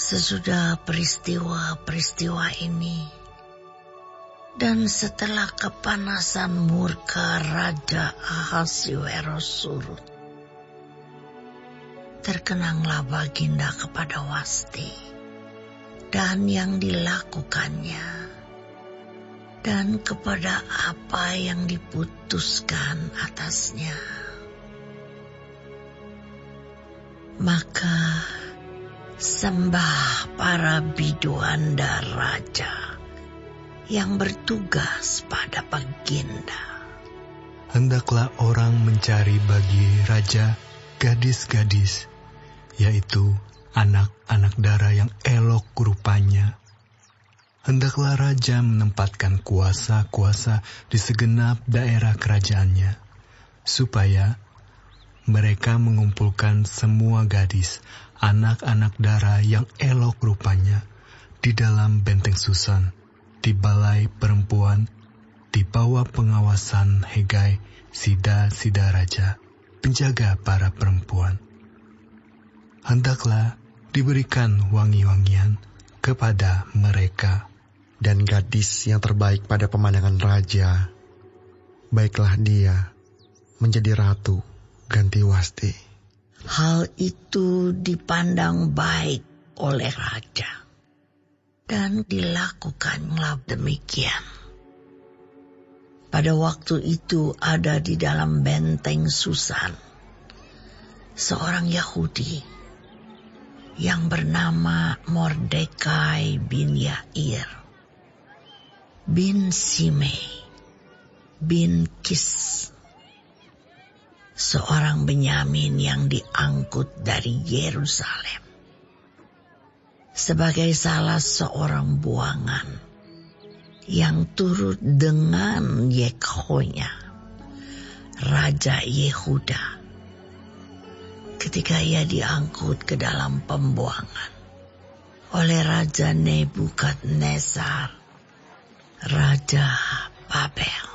Sesudah peristiwa-peristiwa ini, dan setelah kepanasan murka Raja Ahasiweros surut, terkenanglah Baginda kepada Wasti dan yang dilakukannya, dan kepada apa yang diputuskan atasnya. Maka sembah para biduanda raja yang bertugas pada Baginda. Hendaklah orang mencari bagi raja gadis-gadis, yaitu anak-anak dara yang elok rupanya. Hendaklah raja menempatkan kuasa-kuasa di segenap daerah kerajaannya, supaya mereka mengumpulkan semua gadis, anak-anak dara yang elok rupanya, di dalam benteng Susan, di balai perempuan, di bawah pengawasan Hegai, sida-sida raja, penjaga para perempuan. Hendaklah diberikan wangi-wangian kepada mereka. Dan gadis yang terbaik pada pemandangan raja, baiklah dia menjadi ratu ganti Wasti. Hal itu dipandang baik oleh raja, dan dilakukanlah demikian. Pada waktu itu ada di dalam benteng Susan seorang Yahudi yang bernama Mordekai bin Yair bin Simei bin Kis, seorang Benyamin yang diangkut dari Yerusalem sebagai salah seorang buangan yang turut dengan Yekhonya, Raja Yehuda, ketika ia diangkut ke dalam pembuangan oleh Raja Nebukadnezar, Raja Babel.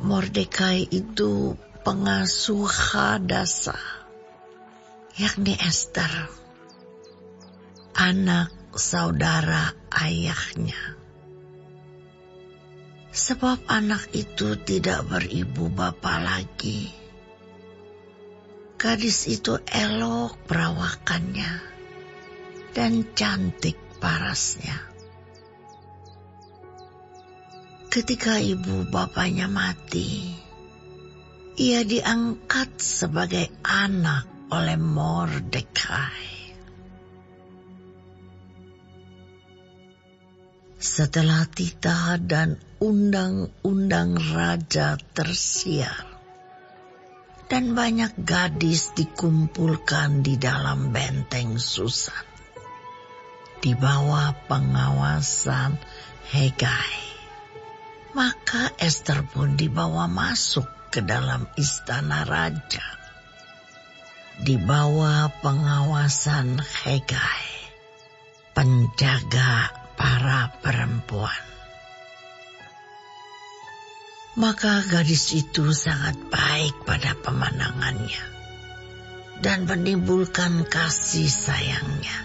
Mordekai itu pengasuh Hadasa, yakni Ester, anak saudara ayahnya. Sebab anak itu tidak beribu bapa lagi. Gadis itu elok perawakannya dan cantik parasnya. Ketika ibu bapaknya mati, ia diangkat sebagai anak oleh Mordekai. Setelah titah dan undang-undang raja tersiar, dan banyak gadis dikumpulkan di dalam benteng Susan, di bawah pengawasan Hegai, maka Ester pun dibawa masuk ke dalam istana raja, di bawah pengawasan Hegai, penjaga para perempuan. Maka gadis itu sangat baik pada pemandangannya dan menimbulkan kasih sayangnya,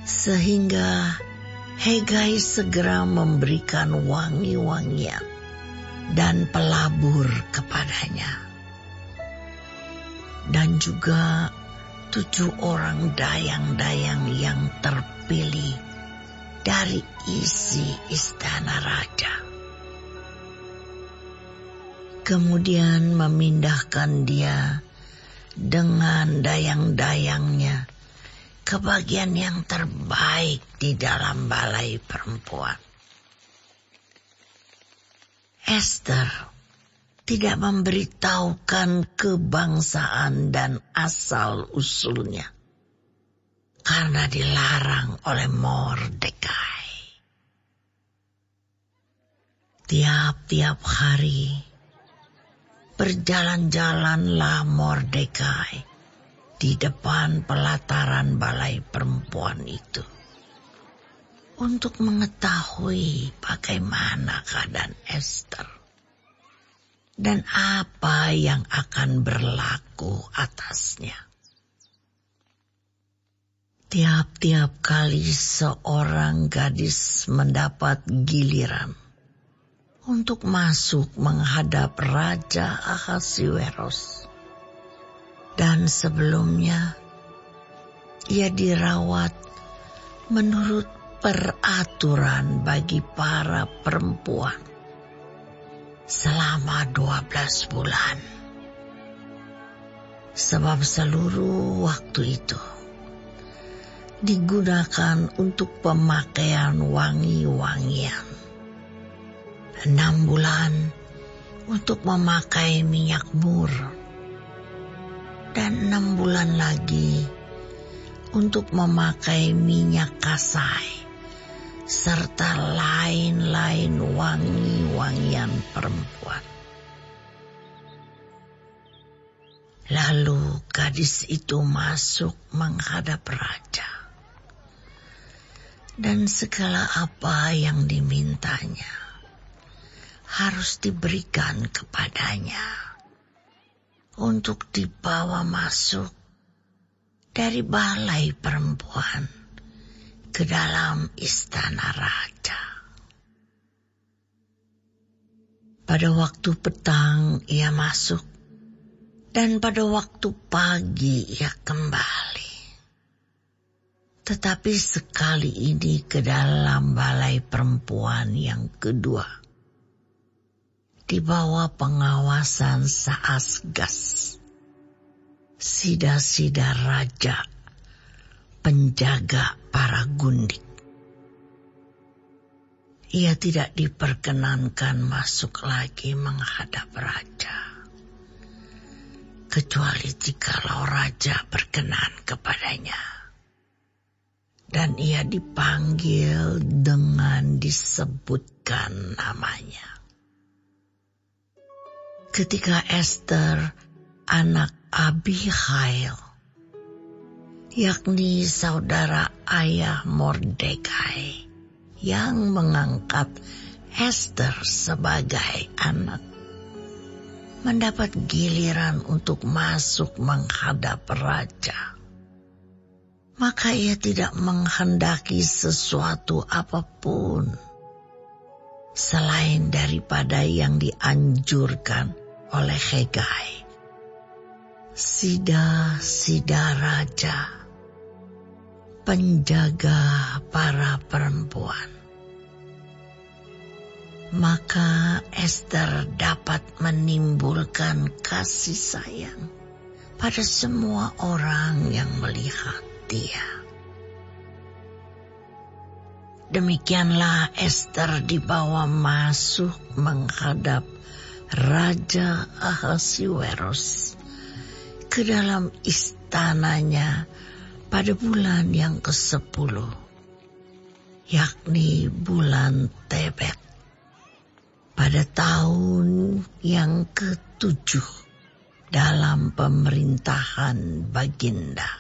sehingga Hegai segera memberikan wangi-wangian dan pelabur kepadanya, dan juga 7 orang dayang-dayang yang terpilih dari isi istana raja. Kemudian memindahkan dia dengan dayang-dayangnya ke bagian yang terbaik di dalam balai perempuan. Ester tidak memberitahukan kebangsaan dan asal-usulnya karena dilarang oleh Mordekai. Tiap-tiap hari berjalan-jalanlah Mordekai di depan pelataran balai perempuan itu untuk mengetahui bagaimana keadaan Ester dan apa yang akan berlaku atasnya. Tiap-tiap kali seorang gadis mendapat giliran untuk masuk menghadap Raja Ahasuerus, dan sebelumnya ia dirawat menurut peraturan bagi para perempuan selama 12 bulan. Sebab seluruh waktu itu digunakan untuk pemakaian wangi-wangian. 6 bulan untuk memakai minyak mur, dan 6 bulan lagi untuk memakai minyak kasai, serta lain-lain wangi-wangian perempuan. Lalu gadis itu masuk menghadap raja, dan segala apa yang dimintanya harus diberikan kepadanya untuk dibawa masuk dari balai perempuan ke dalam istana raja. Pada waktu petang ia masuk, dan pada waktu pagi ia kembali. Tetapi sekali ini ke dalam balai perempuan yang kedua, di bawah pengawasan Saasgas, sida-sida raja, penjaga para gundik. Ia tidak diperkenankan masuk lagi menghadap raja, kecuali jikalau raja berkenan kepadanya, dan ia dipanggil dengan disebutkan namanya. Ketika Ester, anak Abihail, yakni saudara ayah Mordekai, yang mengangkat Ester sebagai anak, mendapat giliran untuk masuk menghadap raja, maka ia tidak menghendaki sesuatu apapun selain daripada yang dianjurkan oleh Hegai, sida-sida raja, penjaga para perempuan. Maka Ester dapat menimbulkan kasih sayang pada semua orang yang melihat dia. Demikianlah Ester dibawa masuk menghadap Raja Ahasuerus ke dalam istananya pada bulan yang ke-10, yakni bulan Tebet, pada tahun yang ke-7 dalam pemerintahan Baginda.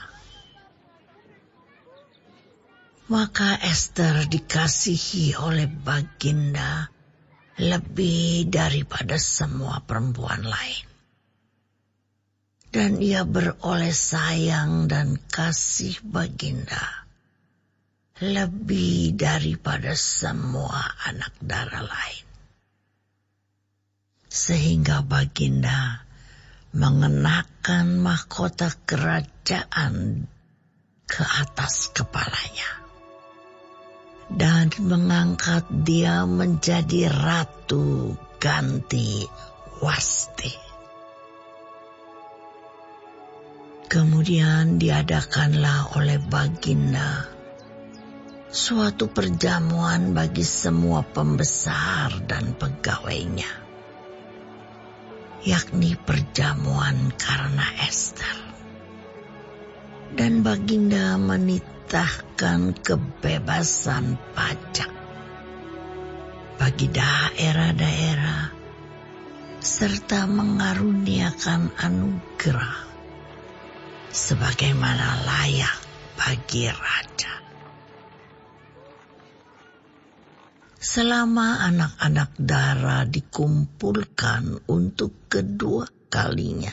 Maka Ester dikasihi oleh Baginda lebih daripada semua perempuan lain, dan ia beroleh sayang dan kasih Baginda lebih daripada semua anak dara lain, sehingga Baginda mengenakan mahkota kerajaan ke atas kepalanya dan mengangkat dia menjadi ratu ganti Wasti. Kemudian diadakanlah oleh Baginda suatu perjamuan bagi semua pembesar dan pegawainya, yakni perjamuan karena Ester. Dan Baginda menitahkan kebebasan pajak bagi daerah-daerah, serta mengaruniakan anugerah sebagaimana layak bagi raja. Selama anak-anak dara dikumpulkan untuk kedua kalinya,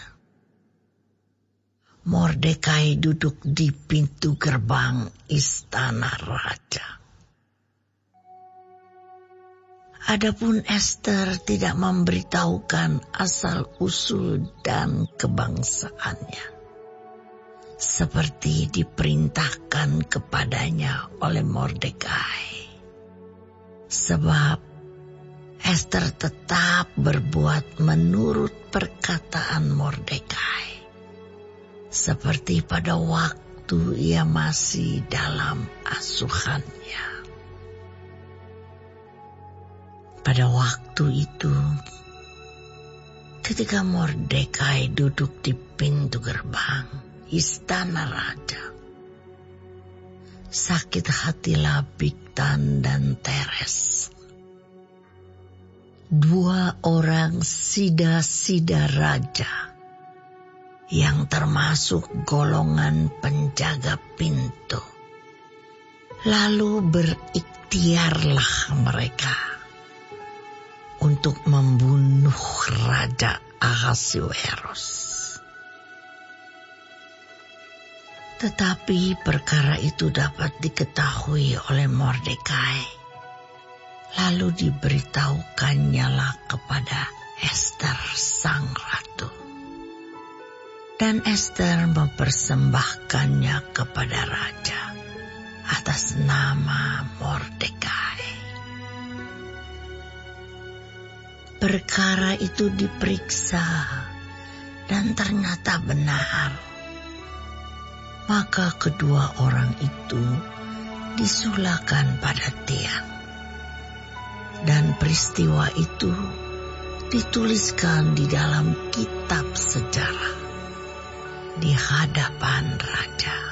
Mordekai duduk di pintu gerbang istana raja. Adapun Ester tidak memberitahukan asal-usul dan kebangsaannya, seperti diperintahkan kepadanya oleh Mordekai. Sebab Ester tetap berbuat menurut perkataan Mordekai, seperti pada waktu ia masih dalam asuhannya. Pada waktu itu, ketika Mordekai duduk di pintu gerbang istana raja, sakit hatilah Bigtan dan Teres, dua orang sida-sida raja yang termasuk golongan penjaga pintu. Lalu berikhtiarlah mereka untuk membunuh Raja Ahasuerus. Tetapi perkara itu dapat diketahui oleh Mordekai, lalu diberitahukannya kepada Ester sang ratu. Dan Ester mempersembahkannya kepada raja atas nama Mordekai. Perkara itu diperiksa dan ternyata benar. Maka kedua orang itu disulakan pada tiang. Dan peristiwa itu dituliskan di dalam kitab sejarah di hadapan raja.